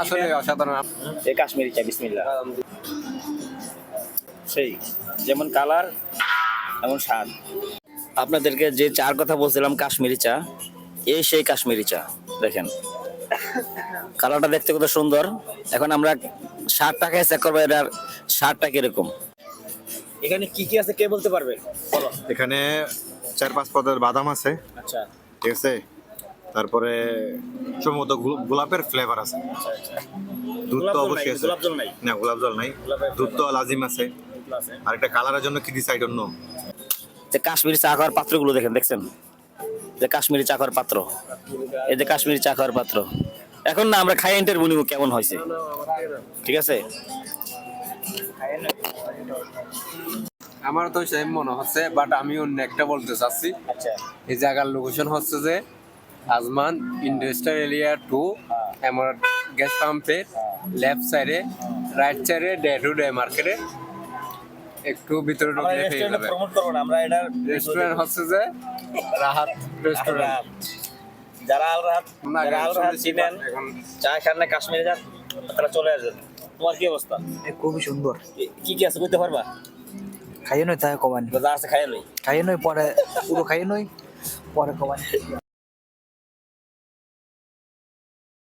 আসলে অসাধারণ। এই কাশ্মীরি চা বিসমিল্লাহ। সেই যেমন কালার এমন স্বাদ। আপনাদেরকে যে চার কথা বলছিলাম কাশ্মীরি চা, এই সেই কাশ্মীরি চা দেখেন কালারটা দেখতে কত সুন্দর। এখন আমরা স্বাদটা খেয়ে চেক করবো এটার স্বাদটা কিরকম। এখানে কি কি আছে কে বলতে পারবে? বলো। এখানে 4-5 পদের বাদাম আছে, আচ্ছা ঠিক আছে। তারপরে সম্ভবত গোলাপের ফ্লেভার আছে। দুধ তো অবশ্যই আছে। গোলাপ জল নাই। না, গোলাপ জল নাই। দুধ তো লাজিম আছে। আর একটা কালারের জন্য কি দিছে আই ডোন্ট নো। যে কাশ্মীরি চা খাওয়ার পাত্রগুলো দেখেন, দেখছেন? যে কাশ্মীরি চা খাওয়ার পাত্র, এই যে কাশ্মীরি চা খাওয়ার পাত্র। এখন না আমরা খাই ইন্টারভিউ নিব কেমন হয়েছে, ঠিক আছে? আমার তো সেম মনে হচ্ছে, বাট আমি অন্য একটা বলতে চাচ্ছি। আচ্ছা এই জায়গার লোকেশন হচ্ছে যে Ajman industrial area 2 emerald gas পাম্পের লেফট সাইডে, রাইট সাইডে ডে টু ডে মার্কেটে একটু ভিতরে ঢুকলে পেয়ে যাবে। প্রমোট করব না আমরা, এটার রেস্টুরেন্ট হচ্ছে যে রাহাত রেস্টুরেন্ট। যারা আল রাহাত, না, যারা আল রাহাত চিনেন, এখন চা খান না কাশ্মীরে যান, তারা চলে আসবেন। তোমার কি অবস্থা? খুবই সুন্দর। কি কি আছে বলতে পারবা? খাইয়ে নই তাই কমান, যা আছে খাই লই। খাইয়ে নই পরে পুরো খাইয়ে নই পরে কমান।